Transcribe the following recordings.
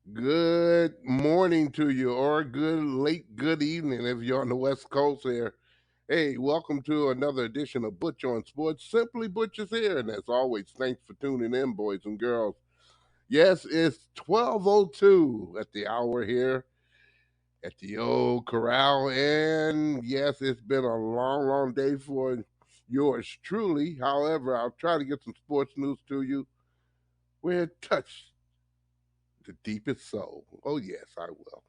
Good morning to you, or good evening if you're on the West Coast here. Hey, welcome to another edition of Butch on Sports. Simply Butch is here, and as always, thanks for tuning in, boys and girls. Yes, it's 12:02 at the hour here at the old corral, and yes, it's been a long day for yours truly. However, I'll try to get some sports news to you where it touched the deepest soul. Oh yes, I will.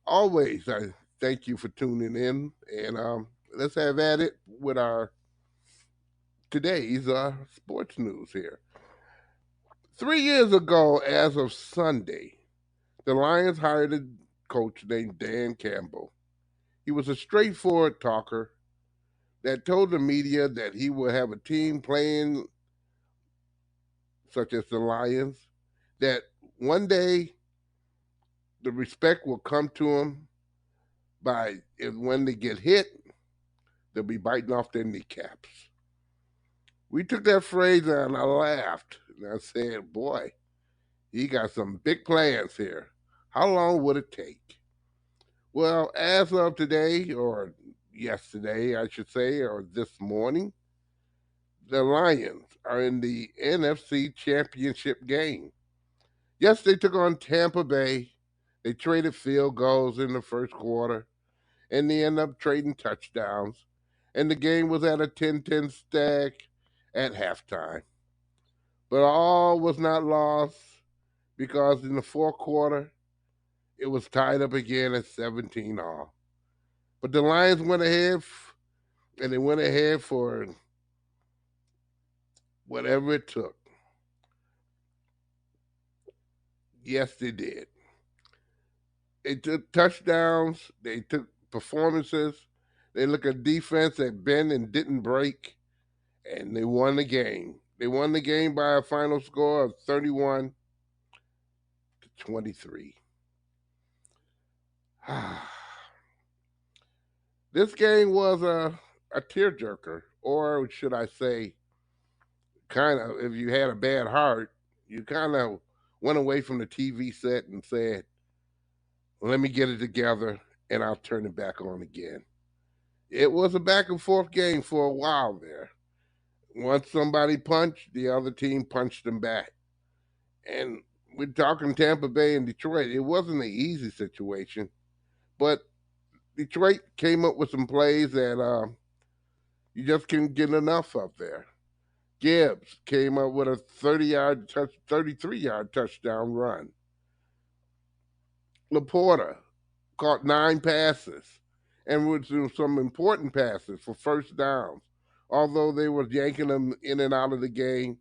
Always, I thank you for tuning in, and let's have at it with our today's sports news here. 3 years ago, as of Sunday, the Lions hired a coach named Dan Campbell. He was a straightforward talker that told the media that he would have a team playing such as the Lions, that one day the respect will come to him by if when they get hit, they'll be biting off their kneecaps. We took that phrase and I laughed. And I said, boy, he got some big plans here. How long would it take? Well, as of today, or yesterday, I should say, or this morning, the Lions are in the NFC Championship Game. Yes, they took on Tampa Bay. They traded field goals in the first quarter, and they ended up trading touchdowns. And the game was at a 10-10 stack at halftime. But all was not lost because in the fourth quarter, it was tied up again at 17 all. But the Lions went ahead and they went ahead for whatever it took. Yes, they did. They took touchdowns, they took performances, they looked at defense that bent and didn't break, and they won the game. They won the game by a final score of 31-23. This game was a tearjerker, or should I say, kind of, if you had a bad heart, you kind of went away from the TV set and said, let me get it together and I'll turn it back on again. It was a back and forth game for a while there. Once somebody punched, the other team punched them back. And we're talking Tampa Bay and Detroit. It wasn't an easy situation, but Detroit came up with some plays that you just couldn't get enough of there. Gibbs came up with a 33-yard touchdown run. Laporta caught 9 passes and with some important passes for first downs. Although they were yanking them in and out of the game,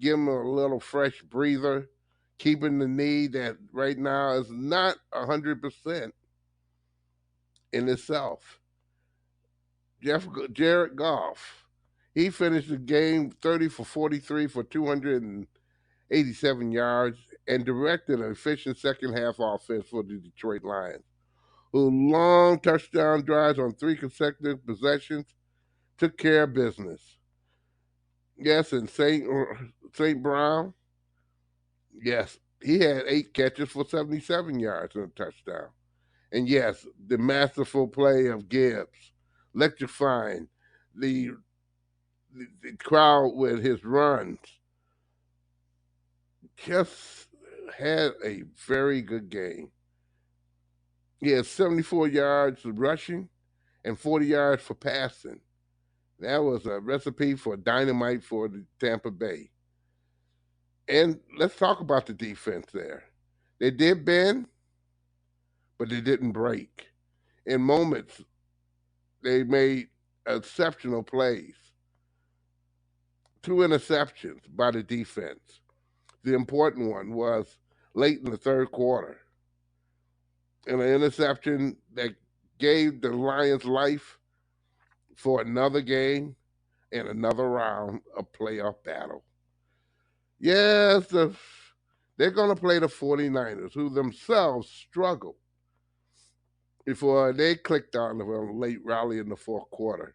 give them a little fresh breather, keeping the knee that right now is not 100% in itself. Jared Goff, he finished the game 30 for 43 for 287 yards and directed an efficient second half offense for the Detroit Lions, who long touchdown drives on 3 consecutive possessions took care of business. Yes, and Saint Brown, yes, he had 8 catches for 77 yards and a touchdown. And yes, the masterful play of Gibbs, electrifying the, the crowd with his runs, just had a very good game. He had 74 yards rushing and 40 yards for passing. That was a recipe for dynamite for the Tampa Bay. And let's talk about the defense there. They did bend, but they didn't break. In moments, they made exceptional plays. 2 interceptions by the defense. The important one was late in the third quarter. And an interception that gave the Lions life for another game and another round of playoff battle. Yes, they're going to play the 49ers, who themselves struggled before they clicked on a late rally in the fourth quarter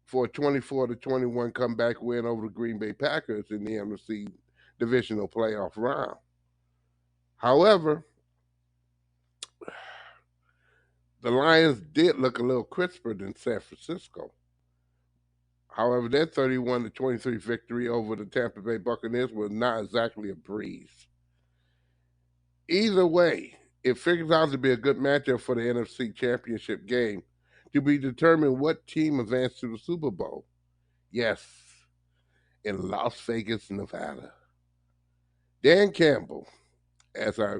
for a 24-21 comeback win over the Green Bay Packers in the NFC divisional playoff round. However, the Lions did look a little crisper than San Francisco. However, their 31-23 victory over the Tampa Bay Buccaneers was not exactly a breeze. Either way, it figures out to be a good matchup for the NFC Championship game to be determined what team advanced to the Super Bowl. Yes, in Las Vegas, Nevada. Dan Campbell, as I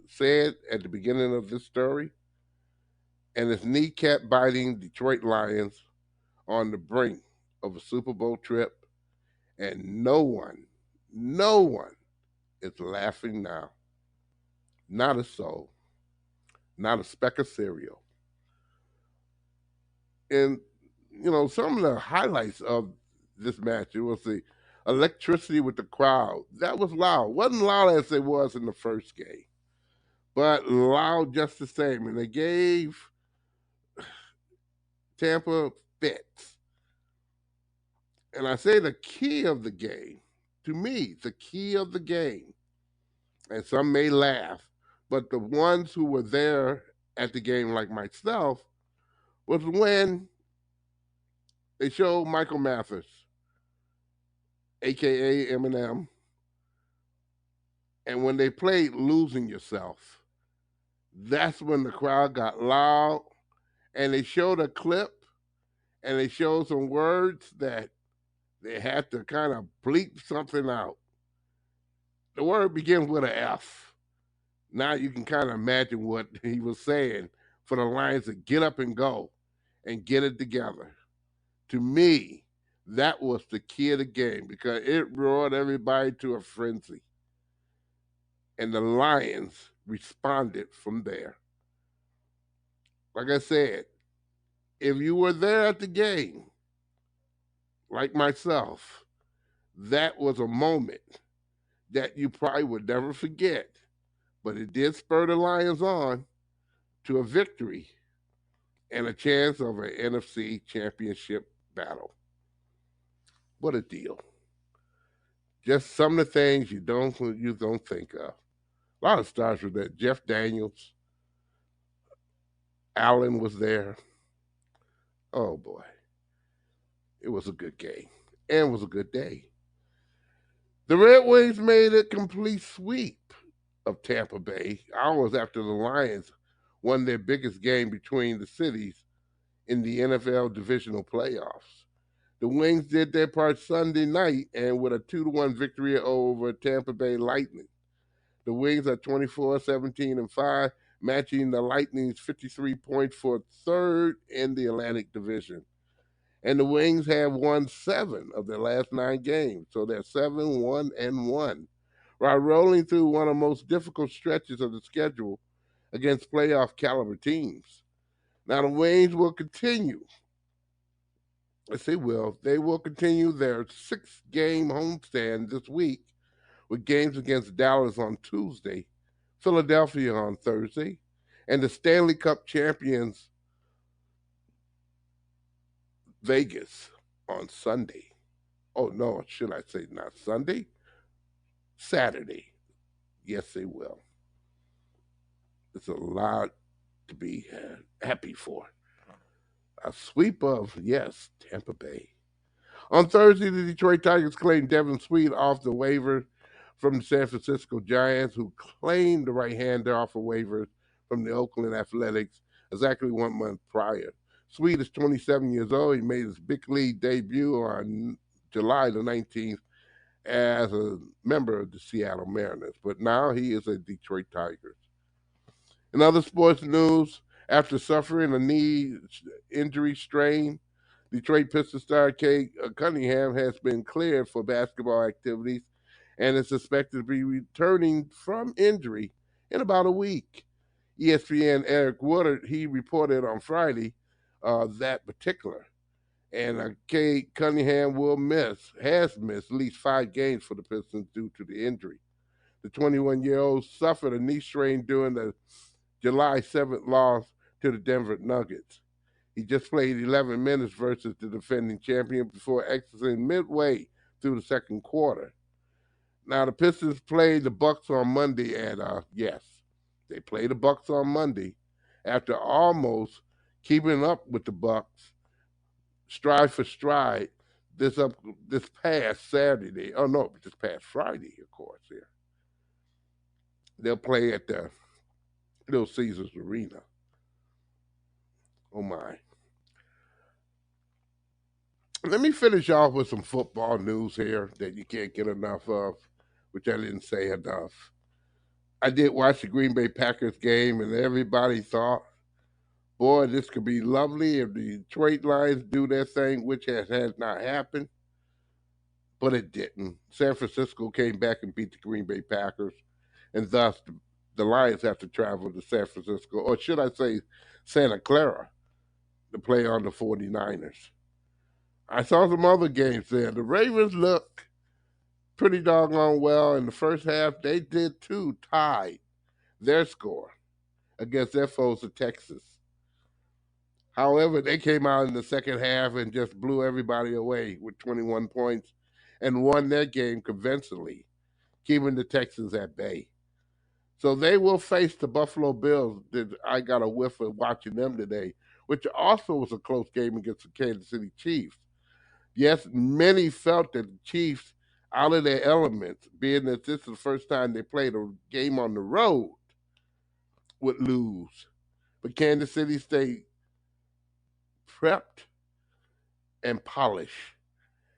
said at the beginning of this story, and his kneecap-biting Detroit Lions on the brink of a Super Bowl trip, and no one is laughing now. Not a soul, not a speck of cereal. And, some of the highlights of this match, it was the electricity with the crowd. That was loud. Wasn't loud as it was in the first game, but loud just the same. And they gave Tampa fits. And I say the key of the game, to me, the key of the game, and some may laugh, but the ones who were there at the game, like myself, was when they showed Michael Mathis, aka Eminem, and when they played Losing Yourself. That's when the crowd got loud, and they showed a clip, and they showed some words that they had to kind of bleep something out. The word begins with an F. Now you can kind of imagine what he was saying for the Lions to get up and go and get it together. To me, that was the key of the game because it brought everybody to a frenzy. And the Lions responded from there. Like I said, if you were there at the game, like myself, that was a moment that you probably would never forget. But it did spur the Lions on to a victory and a chance of an NFC Championship battle. What a deal. Just some of the things you don't think of. A lot of stars were there. Jeff Daniels, Allen was there. Oh boy. It was a good game. And it was a good day. The Red Wings made a complete sweep of Tampa Bay hours after the Lions won their biggest game between the cities in the NFL divisional playoffs. The Wings did their part Sunday night and with a 2-1 victory over Tampa Bay Lightning. The Wings are 24-17-5, matching the Lightning's 53 points for third in the Atlantic Division. And the Wings have won 7 of their last 9 games, so they're 7-1-1, while rolling through one of the most difficult stretches of the schedule against playoff caliber teams. Now the Wings will continue. Yes, they will. They will continue their 6-game homestand this week with games against Dallas on Tuesday, Philadelphia on Thursday, and the Stanley Cup champions Vegas on Sunday. Oh, no, should I say not Sunday? Saturday. Yes, they will. It's a lot to be happy for. A sweep of, yes, Tampa Bay. On Thursday, the Detroit Tigers claimed Devin Sweet off the waiver from the San Francisco Giants, who claimed the right-hander off a waiver from the Oakland Athletics exactly 1 month prior. Sweet is 27 years old. He made his big league debut on July the 19th as a member of the Seattle Mariners, but now he is a Detroit Tigers. In other sports news, after suffering a knee injury strain, Detroit Pistons star Kate Cunningham has been cleared for basketball activities and is expected to be returning from injury in about a week. ESPN Eric Woodard, he reported on Friday that particular. And Kate Cunningham has missed at least 5 games for the Pistons due to the injury. The 21-year-old suffered a knee strain during the July 7th loss to the Denver Nuggets. He just played 11 minutes versus the defending champion before exiting midway through the second quarter. Now the Pistons played the Bucks on Monday, and yes, they played the Bucks on Monday after almost keeping up with the Bucks stride for stride this past Saturday. Oh no, this past Friday, of course. Yeah, they'll play at the Little Caesars Arena. Oh my! Let me finish off with some football news here that you can't get enough of, which I didn't say enough. I did watch the Green Bay Packers game, and everybody thought, boy, this could be lovely if the Detroit Lions do their thing, which has not happened, but it didn't. San Francisco came back and beat the Green Bay Packers, and thus the Lions have to travel to San Francisco, or should I say Santa Clara, to play on the 49ers. I saw some other games there. The Ravens look pretty doggone well in the first half. They did too, tied their score against their foes of Texas. However, they came out in the second half and just blew everybody away with 21 points and won their game convincingly, keeping the Texans at bay. So they will face the Buffalo Bills. I got a whiff of watching them today, which also was a close game against the Kansas City Chiefs. Yes, many felt that the Chiefs, out of their elements, being that this is the first time they played a game on the road, would lose. But Kansas City stayed prepped and polished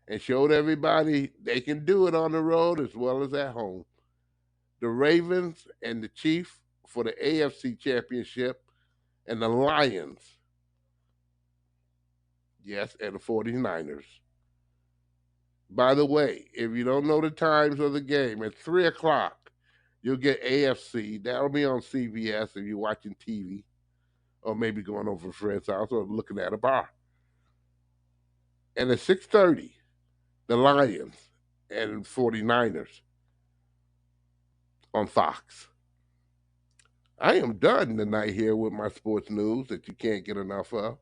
and showed everybody they can do it on the road as well as at home. The Ravens and the Chiefs for the AFC Championship, and the Lions, yes, and the 49ers. By the way, if you don't know the times of the game, at 3 o'clock, you'll get AFC. That'll be on CBS if you're watching TV, or maybe going over to a friend's house or looking at a bar. And at 6:30, the Lions and 49ers on Fox. I am done tonight here with my sports news that you can't get enough of.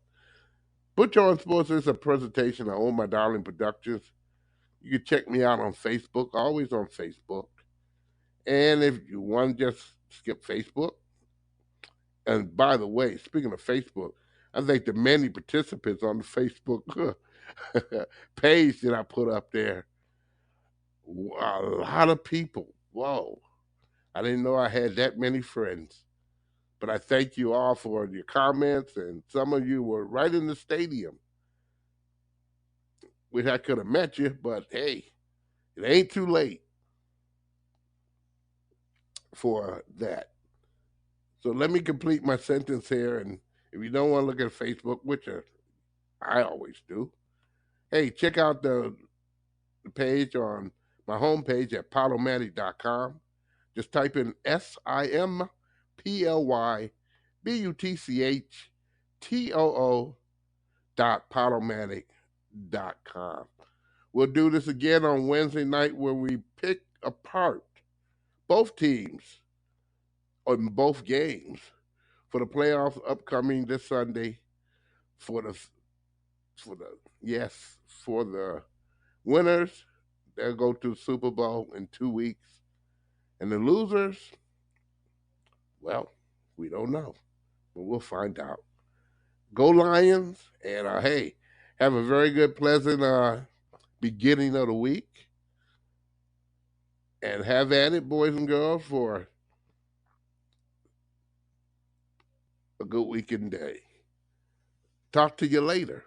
Butch on Sports is a presentation of Oh My Darling Productions. You can check me out on Facebook, always on Facebook. And if you want to just skip Facebook, and by the way, speaking of Facebook, I think the many participants on the Facebook page that I put up there, a lot of people. Whoa. I didn't know I had that many friends. But I thank you all for your comments, and some of you were right in the stadium. Wish I could have met you, but hey, it ain't too late for that. So let me complete my sentence here, and if you don't want to look at Facebook, which I always do, hey, check out the page on my homepage at podomatic.com. Just type in SIMPLYBUTCHTOO.podomatic.com. We'll do this again on Wednesday night where we pick apart both teams in both games for the playoffs upcoming this Sunday for the for the winners. They'll go to the Super Bowl in 2 weeks. And the losers, well, we don't know. But we'll find out. Go Lions, and hey, have a very good, pleasant beginning of the week. And have at it, boys and girls, for a good weekend day. Talk to you later.